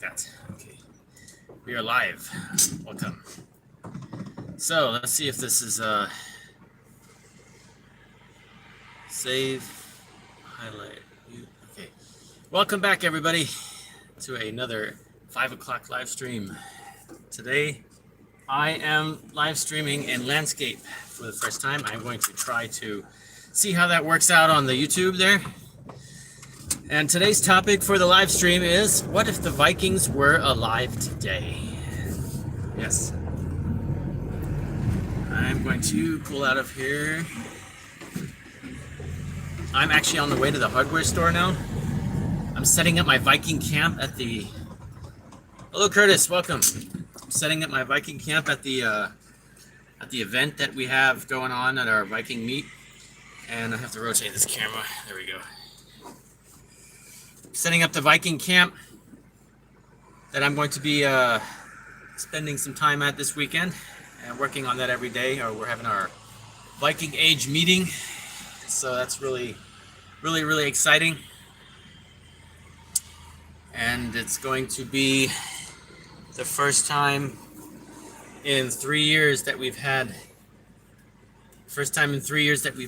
that. Okay. We are live. Welcome. So let's see if this is save highlight. Okay. Welcome back, everybody, to another 5 o'clock live stream. Today, I am live streaming in landscape for the first time. I'm going to try to see how that works out on the YouTube there. And today's topic for the live stream is, what if the Vikings were alive today? Yes. I'm going to pull out of here. I'm actually on the way to the hardware store now. I'm setting up my Viking camp at the... Hello, Curtis. Welcome. I'm setting up my Viking camp at the event that we have going on at our Viking meet. And I have to rotate this camera. There we go. Setting up the Viking camp that I'm going to be spending some time at this weekend and working on that every day. Or we're having our Viking Age meeting, so that's really exciting. And it's going to be the first time in 3 years that we've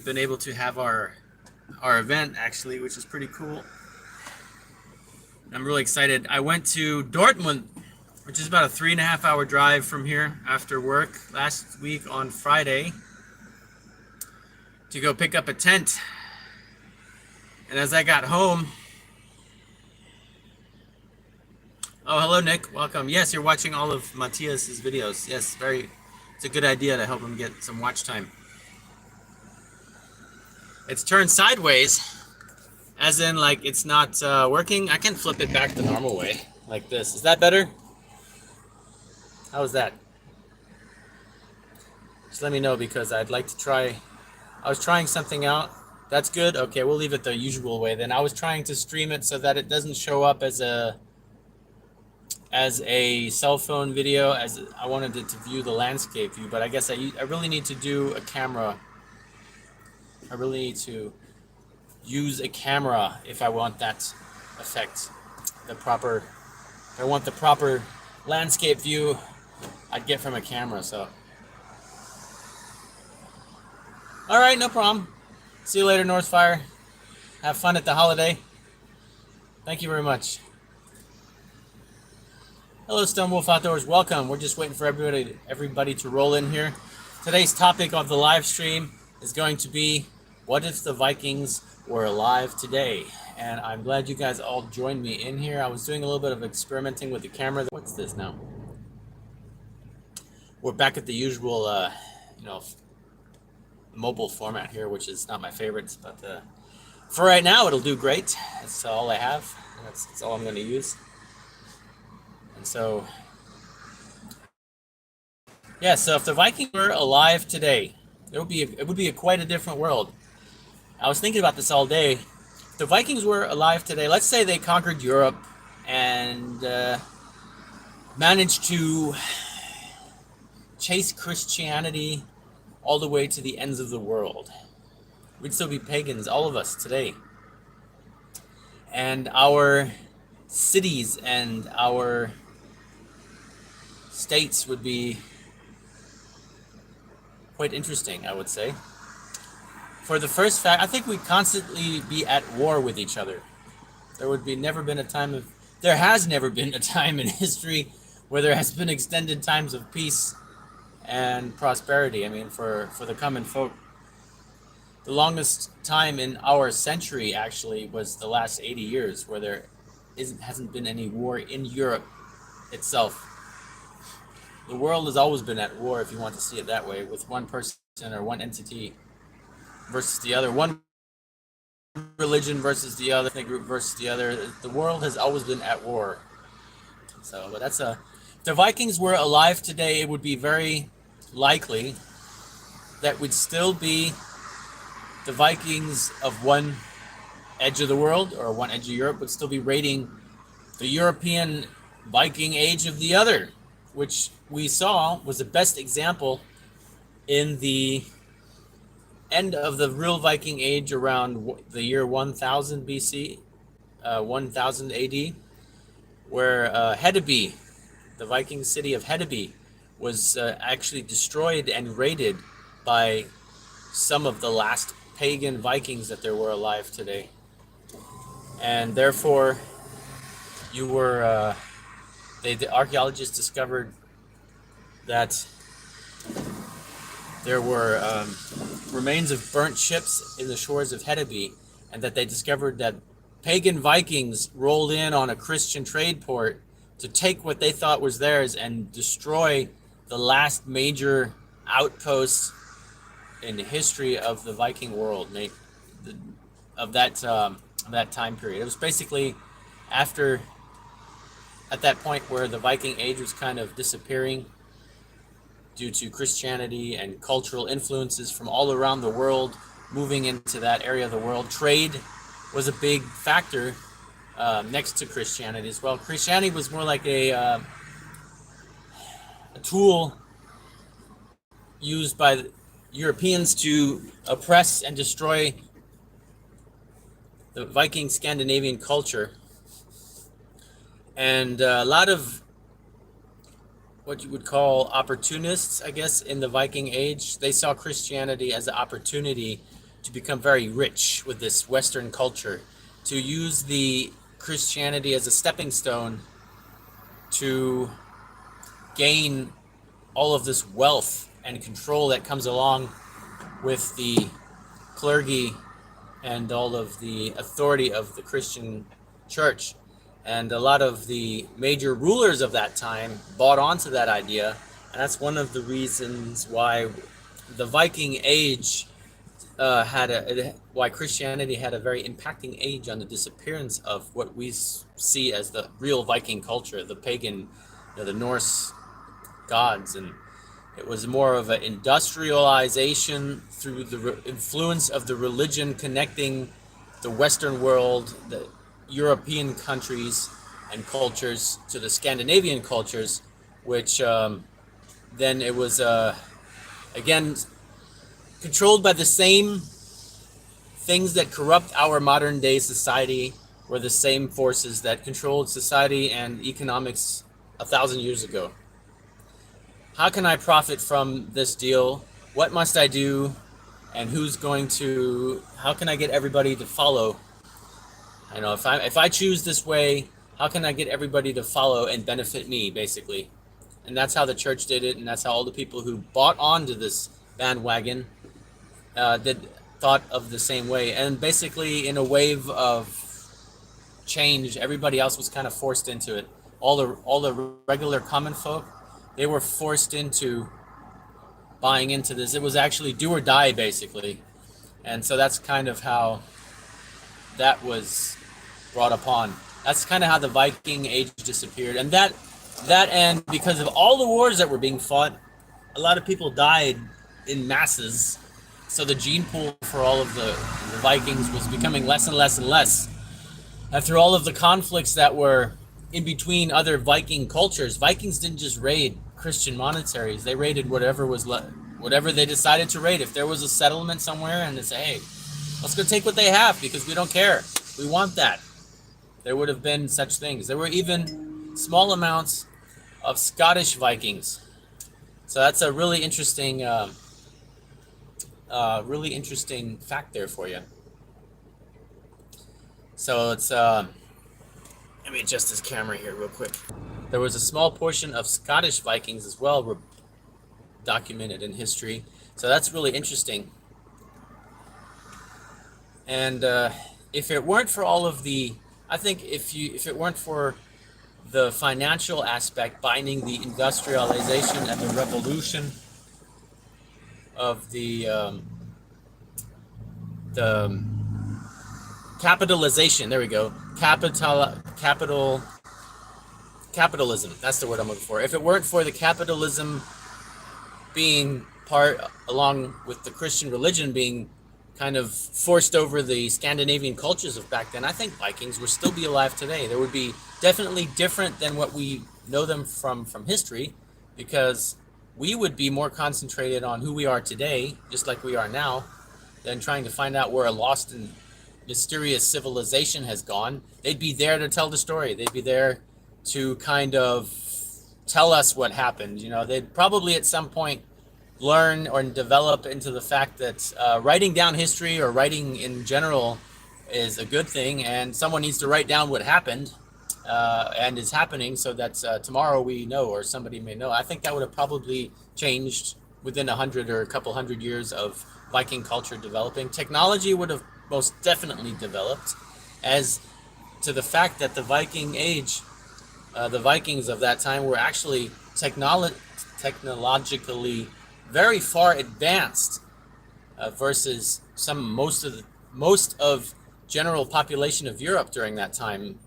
been able to have our event, actually, which is pretty cool. I'm really excited. I went to Dortmund, which is about a 3.5 hour drive from here after work last week on Friday to go pick up a tent. And as I got home, oh, hello, Nick. Welcome. Yes, you're watching all of Matthias's videos. Yes, it's a good idea to help him get some watch time. It's turned sideways. As in, like, it's not working. I can flip it back the normal way, like this. Is that better? How is that? Just let me know, because I'd like to try. I was trying something out. That's good? Okay, we'll leave it the usual way then. I was trying to stream it so that it doesn't show up as a cell phone video, as I wanted it to view the landscape view, but I guess I really need to do a camera. I really need to use a camera if I want that effect. If I want the proper landscape view I'd get from a camera, so. All right, no problem. See you later, Northfire. Have fun at the holiday. Thank you very much. Hello, Stonewolf Outdoors. Welcome. We're just waiting for everybody to roll in here. Today's topic of the live stream is going to be, what if the Vikings were alive today? And I'm glad you guys all joined me in here. I was doing a little bit of experimenting with the camera. What's this now? We're back at the usual, mobile format here, which is not my favorite, but for right now, it'll do great. That's all I have. That's all I'm going to use. And so, yeah. So if the Vikings were alive today, it would be quite a different world. I was thinking about this all day. If the Vikings were alive today, let's say they conquered Europe and managed to chase Christianity all the way to the ends of the world. We'd still be pagans, all of us today. And our cities and our states would be quite interesting, I would say. For the first fact, I think we'd constantly be at war with each other. There has never been a time in history where there has been extended times of peace and prosperity. I mean, for the common folk, the longest time in our century actually was the last 80 years, where there hasn't been any war in Europe itself. The world has always been at war, if you want to see it that way, with one person or one entity versus the other, one religion versus the other, ethnic group versus the other. The world has always been at war. So, but if the Vikings were alive today, it would be very likely that we'd still be the Vikings of one edge of the world, or one edge of Europe, would still be raiding the European Viking Age of the other, which we saw was the best example in the end of the real Viking Age around the year 1000 BC, 1000 AD, where Hedeby, the Viking city of Hedeby, was actually destroyed and raided by some of the last pagan Vikings that there were alive today. And therefore, you were the archaeologists discovered that there were remains of burnt ships in the shores of Hedeby, and that they discovered that pagan Vikings rolled in on a Christian trade port to take what they thought was theirs and destroy the last major outpost in the history of the Viking world, of that time period. It was basically after, at that point where the Viking Age was kind of disappearing due to Christianity and cultural influences from all around the world moving into that area of the world. Trade was a big factor next to Christianity as well. Christianity was more like a tool used by Europeans to oppress and destroy the Viking Scandinavian culture. And a lot of what you would call opportunists, I guess, in the Viking Age, they saw Christianity as an opportunity to become very rich with this Western culture, to use the Christianity as a stepping stone to gain all of this wealth and control that comes along with the clergy and all of the authority of the Christian church. And a lot of the major rulers of that time bought onto that idea, and that's one of the reasons why the Viking Age why Christianity had a very impacting age on the disappearance of what we see as the real Viking culture, the pagan, the Norse gods. And it was more of an industrialization through the influence of the religion connecting the Western world, the European countries and cultures to the Scandinavian cultures, which then it was again controlled by the same things that corrupt our modern day society, were the same forces that controlled society and economics 1,000 years ago. How can I profit from this deal? What must I do? And how can I get everybody to follow? I know if I choose this way, how can I get everybody to follow and benefit me, basically? And that's how the church did it, and that's how all the people who bought onto this bandwagon thought of the same way. And basically, in a wave of change, everybody else was kind of forced into it. All the regular common folk, they were forced into buying into this. It was actually do or die, basically. And so that's kind of how that was brought upon. That's kind of how the Viking Age disappeared. And that end, because of all the wars that were being fought, a lot of people died in masses. So the gene pool for all of the Vikings was becoming less and less and less. After all of the conflicts that were in between other Viking cultures, Vikings didn't just raid Christian monasteries. They raided whatever they decided to raid. If there was a settlement somewhere and they say, hey, let's go take what they have because we don't care. We want that. There would have been such things. There were even small amounts of Scottish Vikings. So that's a really interesting fact there for you. So it's let me adjust this camera here real quick. There was a small portion of Scottish Vikings as well documented in history. So that's really interesting. And if it weren't for all of the, I think if it weren't for the financial aspect binding the industrialization and the revolution of the capitalization, there we go, capitalism, that's the word I'm looking for. If it weren't for the capitalism being part, along with the Christian religion being kind of forced over the Scandinavian cultures of back then, I think Vikings would still be alive today. They would be definitely different than what we know them from history, because we would be more concentrated on who we are today, just like we are now, than trying to find out where a lost and mysterious civilization has gone. They'd be there to tell the story. They'd be there to kind of tell us what happened. You know, they'd probably at some point learn or develop into the fact that writing down history or writing in general is a good thing, and someone needs to write down what happened and is happening so that tomorrow we know, or somebody may know. I think that would have probably changed within 100 or a couple hundred years of Viking culture developing. Technology would have most definitely developed, as to the fact that the Viking age, the Vikings of that time were actually technologically very far advanced versus most of general population of Europe during that time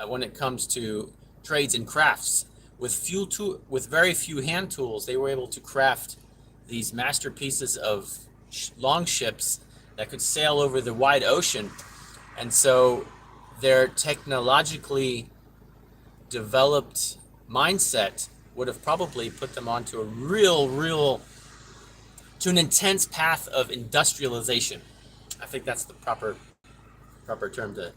when it comes to trades and crafts. With very few hand tools, they were able to craft these masterpieces of long ships that could sail over the wide ocean. And so their technologically developed mindset would have probably put them onto to an intense path of industrialization. I think that's the proper term to.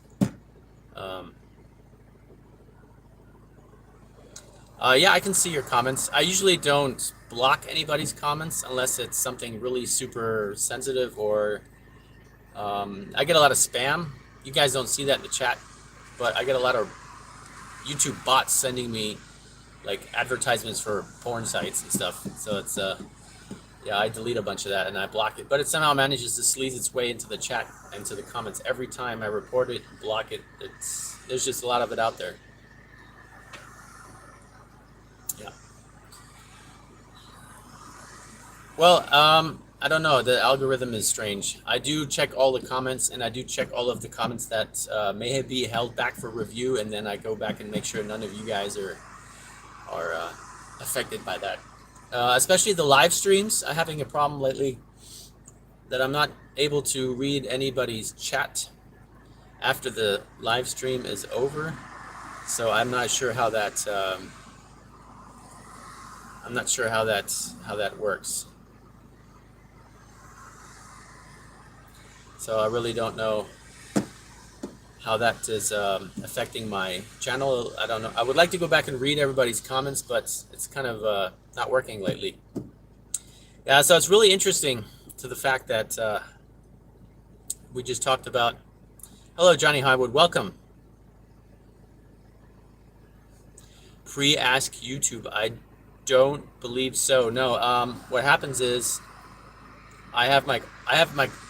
Yeah, I can see your comments. I usually don't block anybody's comments unless it's something really super sensitive, or I get a lot of spam. You guys don't see that in the chat, but I get a lot of YouTube bots sending me like advertisements for porn sites and stuff. So it's yeah, I delete a bunch of that and I block it, but it somehow manages to sleaze its way into the chat and to the comments every time I report it, block it. There's just a lot of it out there. Yeah. Well, I don't know. The algorithm is strange. I do check all the comments, and I do check all of the comments that may be held back for review, and then I go back and make sure none of you guys are affected by that. Especially the live streams. I'm having a problem lately that I'm not able to read anybody's chat after the live stream is over. So I'm not sure how that how that works. So I really don't know how that is affecting my channel. I don't know. I would like to go back and read everybody's comments, but it's kind of not working lately. Yeah, so it's really interesting to the fact that we just talked about. Hello, Johnny Highwood. Welcome. Pre-ask YouTube. I don't believe so. No. What happens is I have my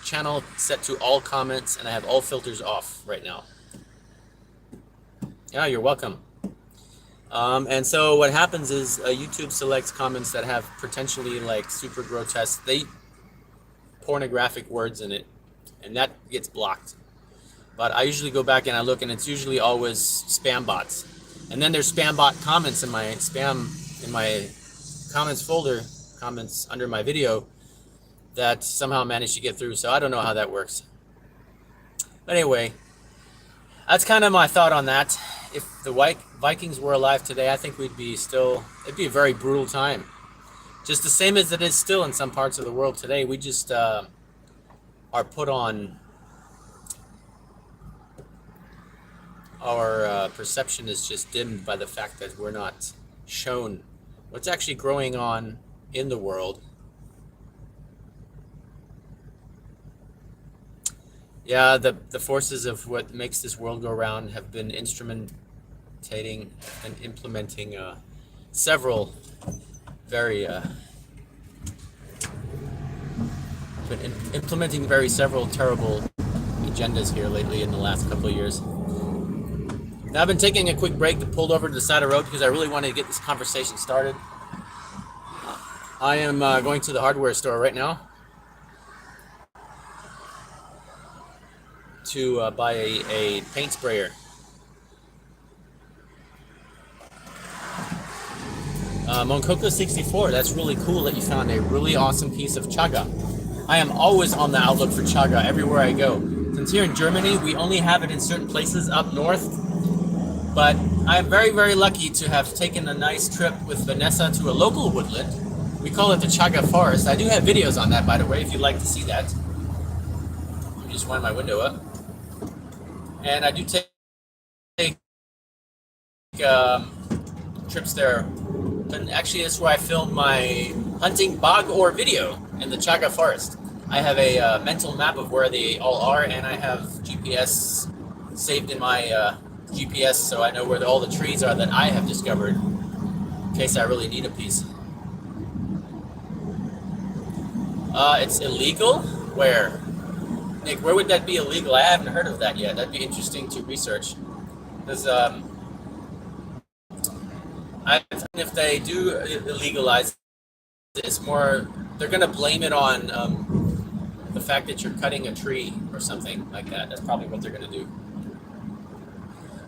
channel set to all comments, and I have all filters off right now. Yeah, you're welcome. And so what happens is YouTube selects comments that have potentially like super grotesque, pornographic words in it, and that gets blocked. But I usually go back and I look, and it's usually always spam bots. And then there's spam bot comments in my comments folder, comments under my video, that somehow managed to get through. So I don't know how that works. But anyway, that's kind of my thought on that. If the Vikings were alive today, I think it'd be a very brutal time. Just the same as it is still in some parts of the world today. We just are put on, our perception is just dimmed by the fact that we're not shown what's actually going on in the world. Yeah, the forces of what makes this world go round have been instrumentating and implementing several very several terrible agendas here lately in the last couple of years. Now, I've been taking a quick break to pull over to the side of the road because I really wanted to get this conversation started. I am going to the hardware store right now to buy a paint sprayer. Monkoko 64, that's really cool that you found a really awesome piece of chaga. I am always on the outlook for chaga everywhere I go. Since here in Germany, we only have it in certain places up north, but I'm very, very lucky to have taken a nice trip with Vanessa to a local woodland. We call it the Chaga Forest. I do have videos on that, by the way, if you'd like to see that. Let me just wind my window up. And I do take trips there. And actually, that's where I filmed my hunting bog ore video in the Chaga Forest. I have a mental map of where they all are, and I have GPS saved in my GPS, so I know where all the trees are that I have discovered in case I really need a piece. It's illegal? Where? Nick, where would that be illegal? I haven't heard of that yet. That'd be interesting to research. Because if they do illegalize it, it's more, they're going to blame it on the fact that you're cutting a tree or something like that. That's probably what they're going to do.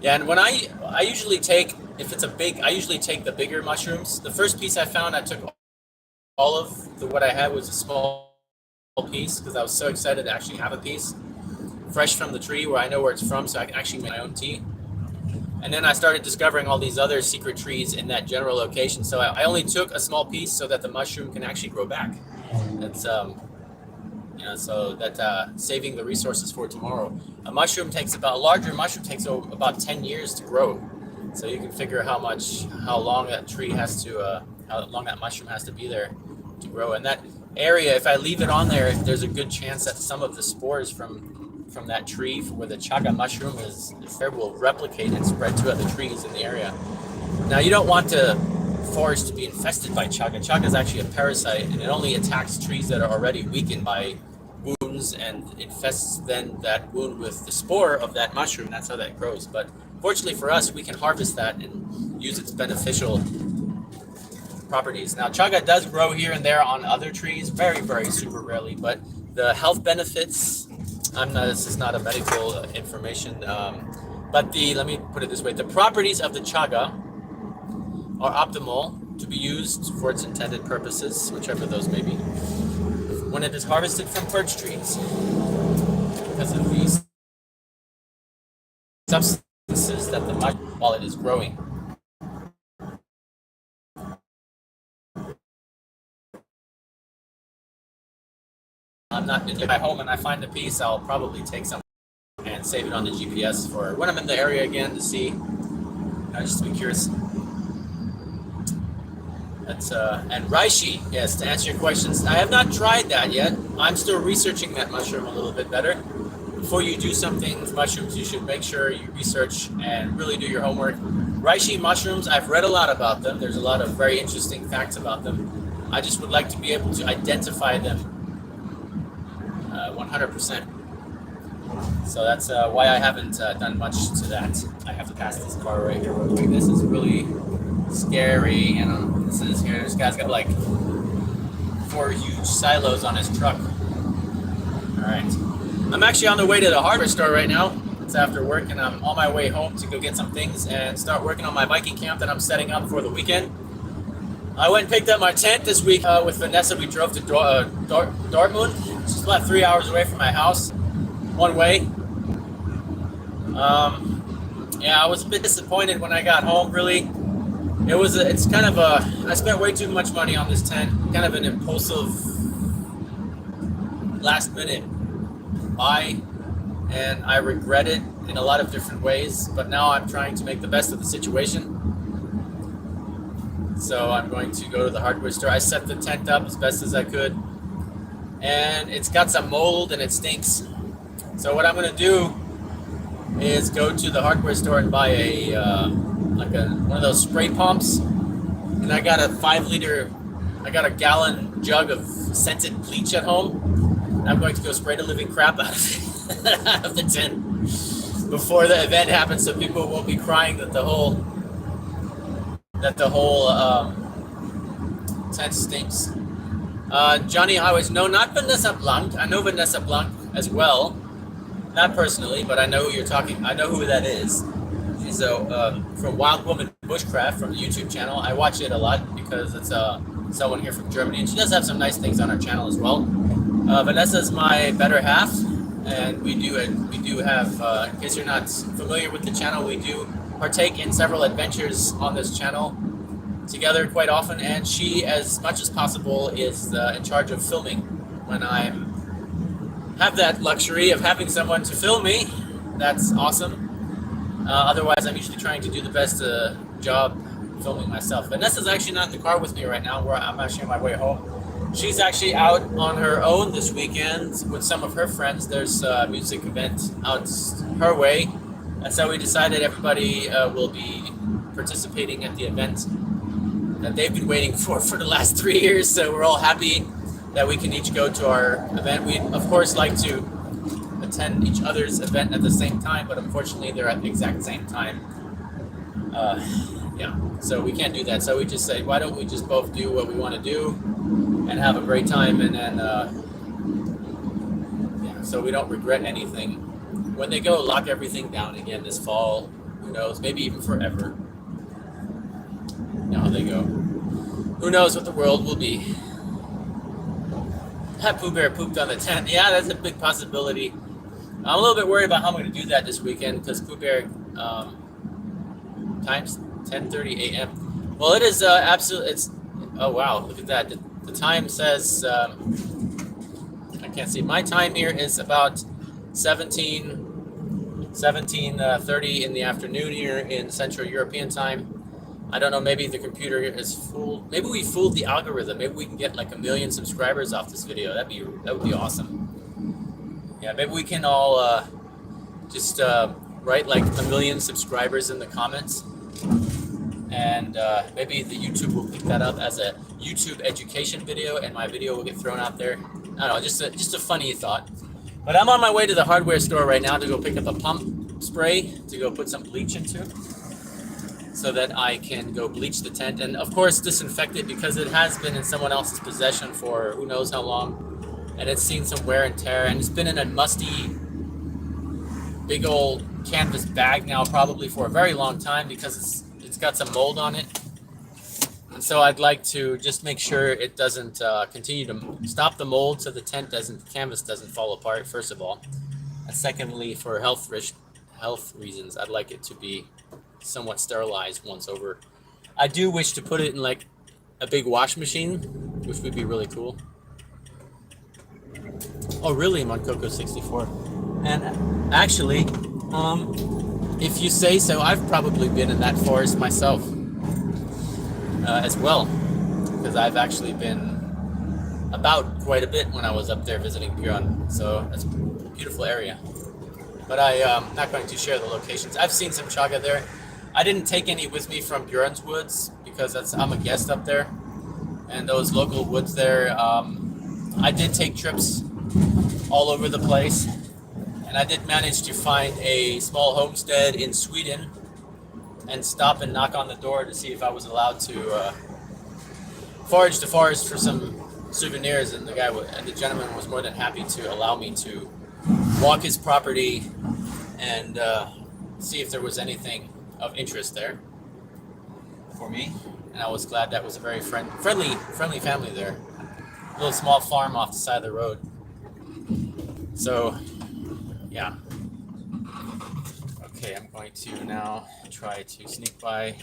Yeah, and when I usually take, if it's a big, I usually take the bigger mushrooms. The first piece I found, I took all of what I had was a small piece because I was so excited to actually have a piece fresh from the tree where I know where it's from, so I can actually make my own tea. And then I started discovering all these other secret trees in that general location. So I only took a small piece so that the mushroom can actually grow back. That's so that saving the resources for tomorrow. A larger mushroom takes about 10 years to grow. So you can figure how long that tree has to, how long that mushroom has to be there to grow. And that area, if I leave it on there, there's a good chance that some of the spores from that tree where the chaga mushroom is there will replicate and spread to other trees in the area. Now you don't want the forest to be infested by chaga. Chaga is actually a parasite, and it only attacks trees that are already weakened by wounds and infests then that wound with the spore of that mushroom. That's how that grows. But fortunately for us, we can harvest that and use its beneficial properties. Now chaga does grow here and there on other trees, very, very super rarely, but the health benefits, this is not a medical information, but let me put it this way, the properties of the chaga are optimal to be used for its intended purposes, whichever those may be, when it is harvested from birch trees, because of these substances that the mushroom, while it is growing. I'm not in my home and I find a piece, I'll probably take some and save it on the GPS for when I'm in the area again to see, just to be curious. That's and reishi, yes, to answer your questions, I have not tried that yet. I'm still researching that mushroom a little bit better. Before you do something with mushrooms, you should make sure you research and really do your homework. Reishi mushrooms, I've read a lot about them. There's a lot of very interesting facts about them. I just would like to be able to identify them 100%. So that's why I haven't done much to that. I have to pass this car right here real quick. This is really scary. This guy's got like 4 huge silos on his truck. All right. I'm actually on the way to the hardware store right now. It's after work and I'm on my way home to go get some things and start working on my Viking camp that I'm setting up for the weekend. I went and picked up my tent this week with Vanessa. We drove to Dortmund. It's about 3 hours away from my house, one way. I was a bit disappointed when I got home, really. It's kind of I spent way too much money on this tent, kind of an impulsive, last minute buy, and I regret it in a lot of different ways, but now I'm trying to make the best of the situation. So I'm going to go to the hardware store. I set the tent up as best as I could, and it's got some mold and it stinks. So what I'm going to do is go to the hardware store and buy one of those spray pumps, and I got a gallon jug of scented bleach at home. And I'm going to go spray the living crap out of the tent before the event happens, so people won't be crying that the whole tent stinks. Johnny Highways, no, not Vanessa Blanc. I know Vanessa Blanc as well, not personally, but I know who you're talking. I know who that is. She's from Wild Woman Bushcraft from the YouTube channel. I watch it a lot because it's someone here from Germany, and she does have some nice things on her channel as well. Vanessa's my better half, and we do have. In case you're not familiar with the channel, we do partake in several adventures on this channel together quite often, and she, as much as possible, is in charge of filming when I have that luxury of having someone to film me. That's awesome. Otherwise, I'm usually trying to do the best job filming myself. Vanessa's actually not in the car with me right now. I'm actually on my way home. She's actually out on her own this weekend with some of her friends. There's a music event out her way. And so we decided everybody will be participating at the event that they've been waiting for the last 3 years. So we're all happy that we can each go to our event. We, of course, like to attend each other's event at the same time, but unfortunately they're at the exact same time. Yeah, so we can't do that. So we just say, why don't we just both do what we want to do and have a great time, and then yeah, so we don't regret anything. When they go lock everything down again this fall, who knows, maybe even forever. You know how they go. Who knows what the world will be. Pooh Bear pooped on the tent. Yeah, that's a big possibility. I'm a little bit worried about how I'm going to do that this weekend because Pooh Bear times 10:30 a.m. Well, it is absolutely. It's oh wow, look at that. The time says I can't see. My time here is about 17:30 in the afternoon here in Central European time. I don't know. Maybe the computer is fooled. Maybe we fooled the algorithm. Maybe we can get like 1 million subscribers off this video. That would be awesome. Yeah, maybe we can all just write like 1 million subscribers in the comments, and maybe the YouTube will pick that up as a YouTube education video, and my video will get thrown out there. I don't know, just a funny thought. But I'm on my way to the hardware store right now to go pick up a pump spray to go put some bleach into, so that I can go bleach the tent and of course disinfect it, because it has been in someone else's possession for who knows how long, and it's seen some wear and tear, and it's been in a musty big old canvas bag now probably for a very long time because it's got some mold on it. And so I'd like to just make sure it doesn't continue to stop the mold, so the canvas doesn't fall apart, first of all. And secondly, for health reasons, I'd like it to be somewhat sterilized once over. I do wish to put it in like a big wash machine, which would be really cool. Oh, really, Moncoco 64? And actually, if you say so, I've probably been in that forest myself as well, because I've actually been about quite a bit when I was up there visiting Piron. So it's a beautiful area. But I'm not going to share the locations. I've seen some chaga there. I didn't take any with me from Björn's Woods because I'm a guest up there, and those local woods there. I did take trips all over the place, and I did manage to find a small homestead in Sweden and stop and knock on the door to see if I was allowed to forage the forest for some souvenirs, and the gentleman was more than happy to allow me to walk his property and see if there was anything of interest there for me. And I was glad. That was a very friendly family there. A little small farm off the side of the road. So, yeah. Okay, I'm going to now try to sneak by.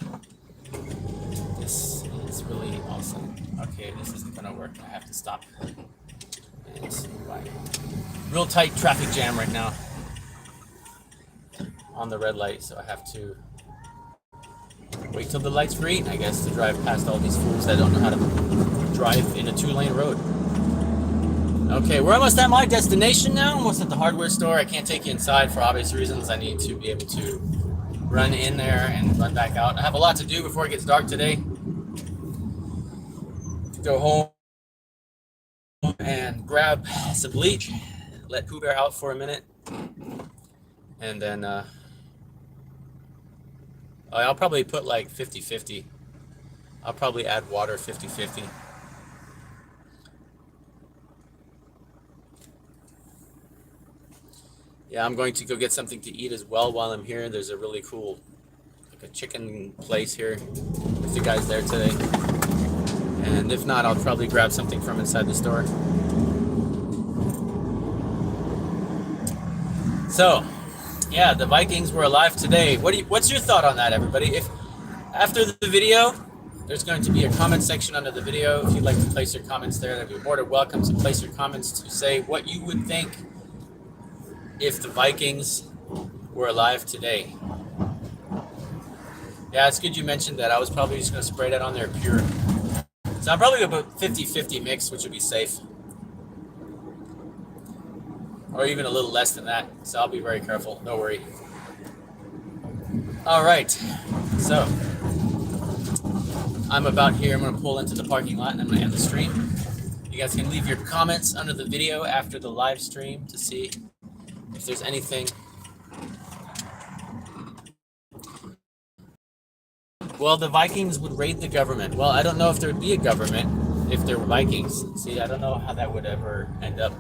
This is really awesome. Okay, this isn't gonna work. I have to stop and sneak by. Real tight traffic jam right now on the red light, so I have to wait till the light's green, I guess, to drive past all these fools that don't know how to drive in a 2-lane road. Okay, we're almost at my destination now. Almost at the hardware store. I can't take you inside for obvious reasons. I need to be able to run in there and run back out. I have a lot to do before it gets dark today. Go home and grab some bleach, let Pooh Bear out for a minute, and then I'll probably put like 50-50. I'll probably add water 50-50. Yeah, I'm going to go get something to eat as well while I'm here. There's a really cool, like a chicken place here. If the guy's there today. And if not, I'll probably grab something from inside the store. So, yeah, the Vikings were alive today. What's your thought on that, everybody? If after the video, there's going to be a comment section under the video. If you'd like to place your comments there, that'd be more than welcome to place your comments to say what you would think if the Vikings were alive today. Yeah, it's good you mentioned that. I was probably just going to spray that on there pure. So I'm probably about 50-50 mix, which would be safe. Or even a little less than that. So I'll be very careful. No worry. All right. So I'm about here. I'm going to pull into the parking lot and I'm going to end the stream. You guys can leave your comments under the video after the live stream to see if there's anything. Well, the Vikings would raid the government. Well, I don't know if there would be a government if there were Vikings. See, I don't know how that would ever end up.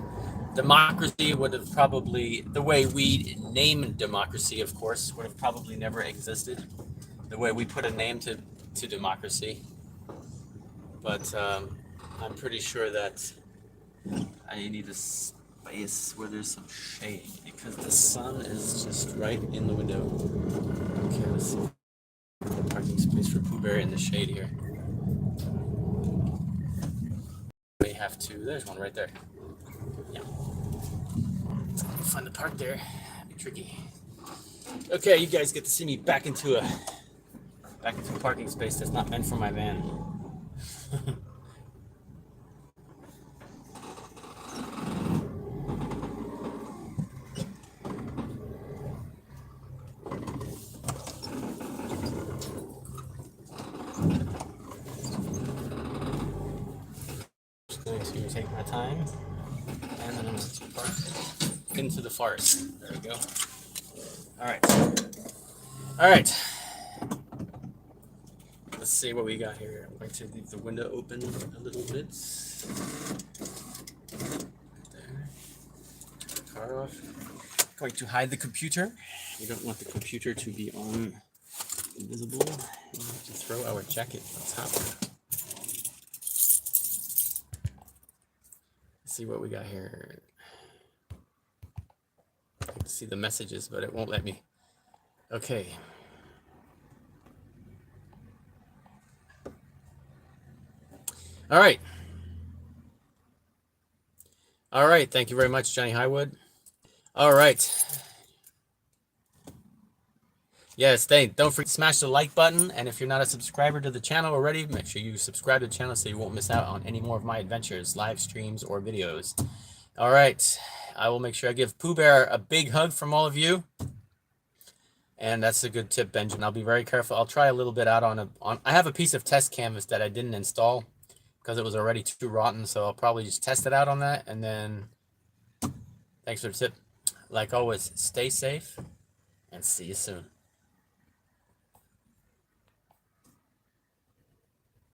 Democracy would have probably, the way we name democracy, of course, would have probably never existed. The way we put a name to democracy. But I'm pretty sure that I need a space where there's some shade because the sun is just right in the window. Okay, let's see. Parking space for Pooh Bear in the shade here. We have to. There's one right there. Yeah. Find the park there. Be tricky. Okay, you guys get to see me back into a parking space that's not meant for my van. Just going to take my time, and then I'm going to park into the forest. There we go. All right. Let's see what we got here. I'm going to leave the window open a little bit. There. Turn the car off. Going to hide the computer. We don't want the computer to be on invisible. We have to throw our jacket on top. Let's see what we got here. I can see the messages, but it won't let me. Okay. All right. Thank you very much, Johnny Highwood. All right. Yes, don't forget to smash the like button. And if you're not a subscriber to the channel already, make sure you subscribe to the channel so you won't miss out on any more of my adventures, live streams, or videos. All right. I will make sure I give Pooh Bear a big hug from all of you. And that's a good tip, Benjamin. I'll be very careful. I'll try a little bit out on I have a piece of test canvas that I didn't install because it was already too rotten. So I'll probably just test it out on that. And then thanks for the tip. Like always, stay safe and see you soon.